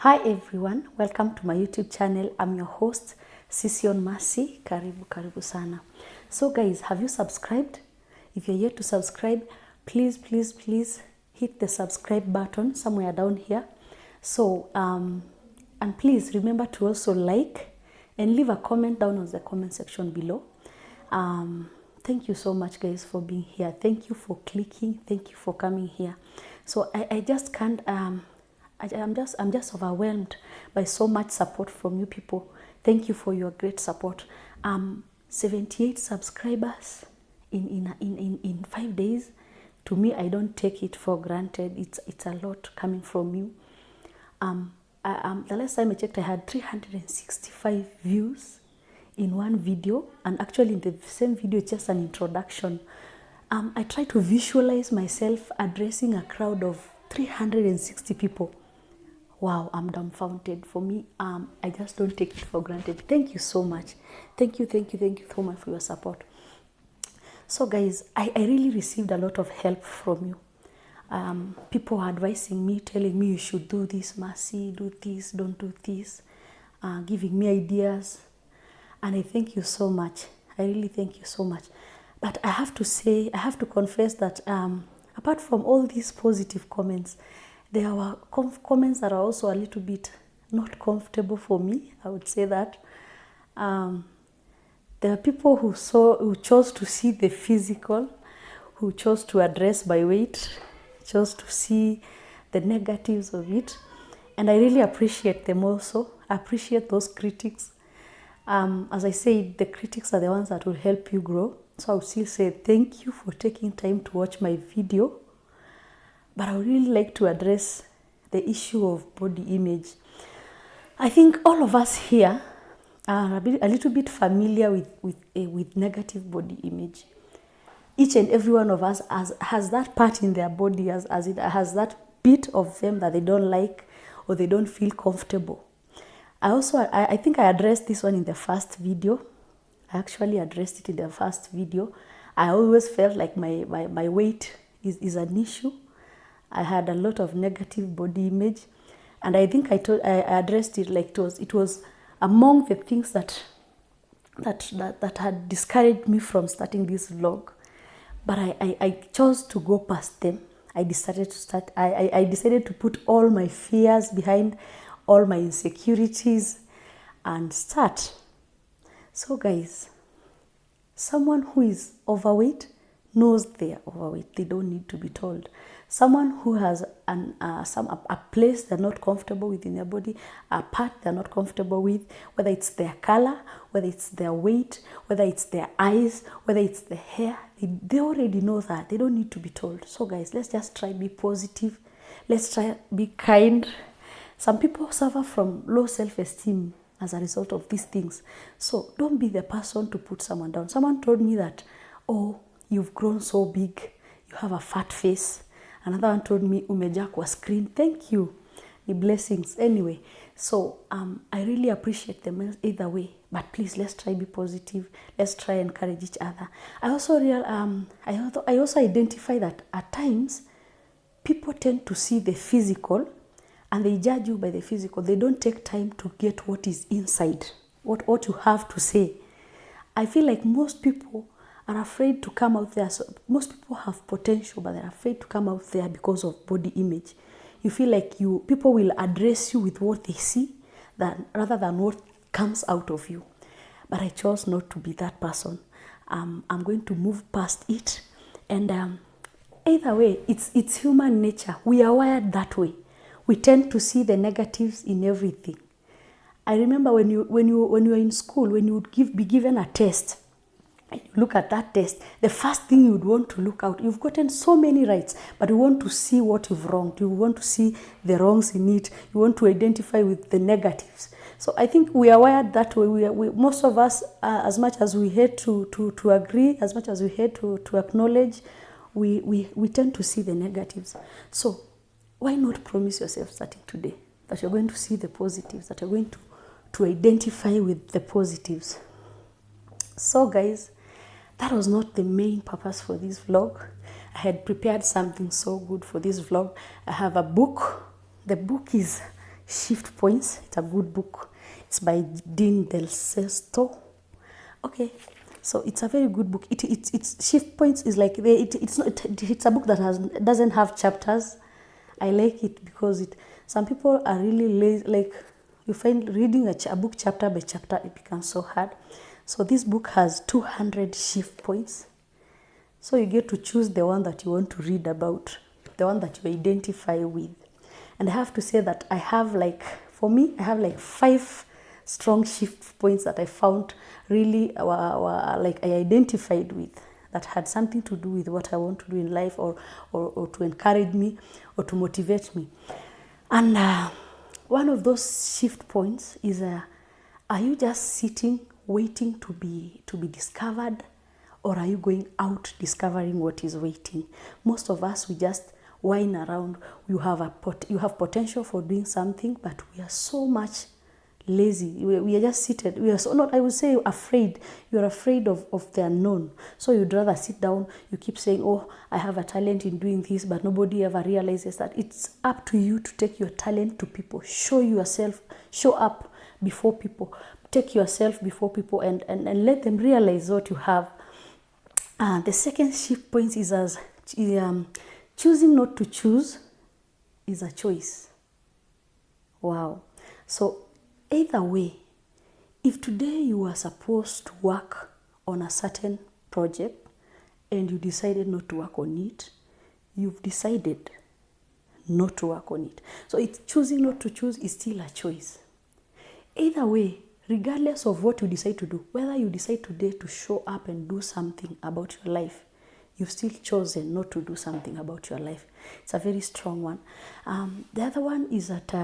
Hi everyone, welcome to my YouTube channel. I'm your host, Sision Mercy. Karibu sana. So guys, have you subscribed? If you're yet to subscribe, please hit the subscribe button somewhere down here. So, and please remember to also like and leave a comment down in the comment section below. Thank you so much guys for being here. Thank you for clicking. Thank you for coming here. So I just can't, I'm just overwhelmed by so much support from you people. Thank you for your great support. 78 subscribers in 5 days. To me, I don't take it for granted. It's a lot coming from you. The last time I checked, I had 365 views in one video, and actually in the same video, it's just an introduction. I try to visualize myself addressing a crowd of 360 people. Wow, I'm dumbfounded. For me, I just don't take it for granted. Thank you so much. Thank you so much for your support. So guys, I really received a lot of help from you. People are advising me, telling me you should do this, Mercy, do this, don't do this, giving me ideas. And I thank you so much. I really thank you so much. But I have to confess that apart from all these positive comments, there were comments that are also a little bit not comfortable for me. I would say that. There are people who chose to see the physical, who chose to address my weight, chose to see the negatives of it. And I really appreciate them also. I appreciate those critics. As I said, the critics are the ones that will help you grow. So I would still say thank you for taking time to watch my video. But I would really like to address the issue of body image. I think all of us here are a little bit familiar with negative body image. Each and every one of us has that part in their body, has that bit of them that they don't like or they don't feel comfortable. I think I addressed this one in the first video. I actually addressed it in the first video. I always felt like my weight is an issue. I had a lot of negative body image, and I think I addressed it like it was among the things that had discouraged me from starting this vlog. But I chose to go past them. I decided to put all my fears behind, all my insecurities, and start. So guys, someone who is overweight knows they are overweight. They don't need to be told. Someone who has a place they're not comfortable with in their body, a part they're not comfortable with, whether it's their color, whether it's their weight, whether it's their eyes, whether it's the hair, they already know that. They don't need to be told. So guys, let's just try be positive. Let's try be kind. Some people suffer from low self-esteem as a result of these things. So don't be the person to put someone down. Someone told me that, oh, you've grown so big, you have a fat face. Another one told me, umejaa kwa screen. Thank you. The blessings. Anyway, so I really appreciate them either way. But please, let's try be positive. Let's try encourage each other. I also identify that at times, people tend to see the physical and they judge you by the physical. They don't take time to get what is inside, what you have to say. I feel like most people are afraid to come out there. So most people have potential, but they're afraid to come out there because of body image. You feel like people will address you with what they see rather than what comes out of you. But I chose not to be that person. I'm going to move past it. And either way, it's human nature. We are wired that way. We tend to see the negatives in everything. I remember when you were in school, when you would be given a test, and you look at that test, the first thing you would want to look out, you've gotten so many rights, but you want to see what you've wronged. You want to see the wrongs in it. You want to identify with the negatives. So I think we are wired that way. Most of us, as much as we hate to agree, as much as we hate to acknowledge, we tend to see the negatives. So why not promise yourself starting today that you're going to see the positives, that you're going to identify with the positives? So guys, that was not the main purpose for this vlog. I had prepared something so good for this vlog. I have a book. The book is Shift Points. It's a good book. It's by Dean Del Sesto. Okay, so it's a very good book. It's Shift Points is like it's a book that doesn't have chapters. I like it because some people are really lazy. Like, you find reading a book chapter by chapter, it becomes so hard. So this book has 200 shift points. So you get to choose the one that you want to read about, the one that you identify with. And I have to say that I have like 5 strong shift points that I found really like I identified with, that had something to do with what I want to do in life, or to encourage me or to motivate me. And one of those shift points is, are you just sitting waiting to be discovered, or are you going out discovering what is waiting? Most of us, we just whine around. You have potential for doing something, but we are so much lazy. We are just seated. We are so not, I would say, afraid. You are afraid of the unknown. So you'd rather sit down. You keep saying, oh, I have a talent in doing this, but nobody ever realizes that it's up to you to take your talent to people. Show yourself. Show up before people. Take yourself before people, and let them realize what you have. The second shift point is choosing not to choose is a choice. Wow. So either way, if today you are supposed to work on a certain project and you decided not to work on it, you've decided not to work on it. So it's choosing not to choose is still a choice. Either way, regardless of what you decide to do, whether you decide today to show up and do something about your life, you've still chosen not to do something about your life. It's a very strong one. The other one is that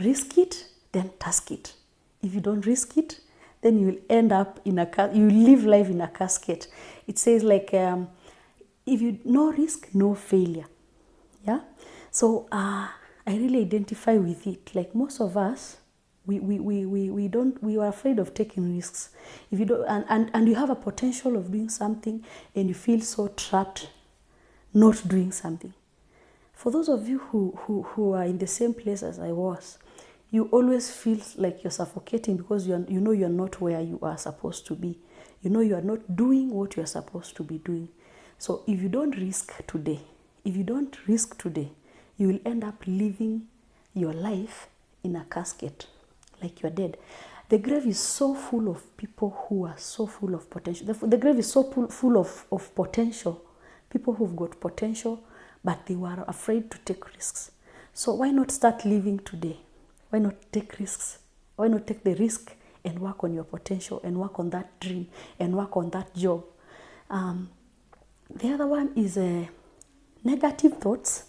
risk it, then task it. If you don't risk it, then you will end up you live life in a casket. It says like, if you no risk, no failure. Yeah. So I really identify with it. Like most of us, we are afraid of taking risks. If you don't, and you have a potential of doing something, and you feel so trapped not doing something. For those of you who are in the same place as I was, you always feel like you're suffocating because you're not where you are supposed to be. You know you are not doing what you're supposed to be doing. So if you don't risk today, you will end up living your life in a casket, like you're dead. The grave is so full of people who are so full of potential. The grave is so full of potential, people who've got potential, but they were afraid to take risks. So why not start living today? Why not take risks? Why not take the risk and work on your potential, and work on that dream, and work on that job? The other one is negative thoughts.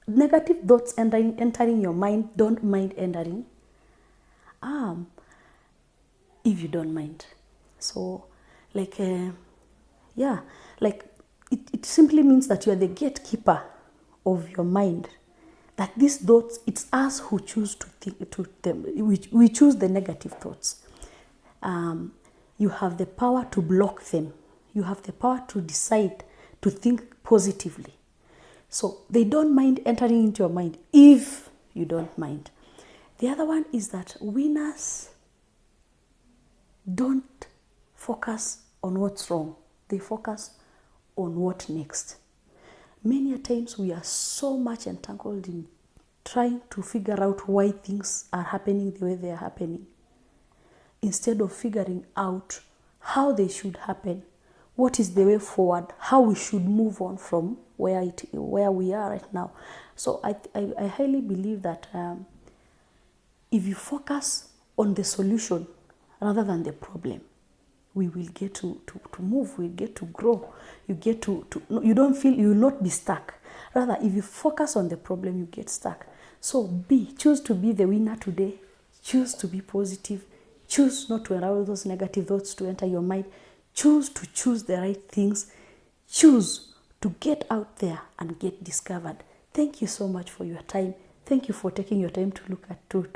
Negative thoughts entering your mind, don't mind entering. If you don't mind. So like, it simply means that you are the gatekeeper of your mind. That these thoughts, it's us who choose to think to them. We choose the negative thoughts. You have the power to block them. You have the power to decide to think positively. So they don't mind entering into your mind if you don't mind. The other one is that winners don't focus on what's wrong. They focus on what next. Many a times we are so much entangled in trying to figure out why things are happening the way they are happening, instead of figuring out how they should happen, what is the way forward, how we should move on from where we are right now. So I highly believe that if you focus on the solution rather than the problem, we will get to move, we'll get to grow, you will not be stuck. Rather, if you focus on the problem, you get stuck. So choose to be the winner today. Choose to be positive. Choose not to allow those negative thoughts to enter your mind. Choose to choose the right things. Choose to get out there and get discovered. Thank you so much for your time. Thank you for taking your time to look at to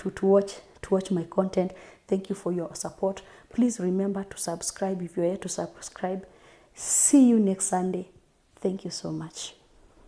watch my content. Thank you for your support. Please remember to subscribe if you're here to subscribe. See you next Sunday. Thank you so much.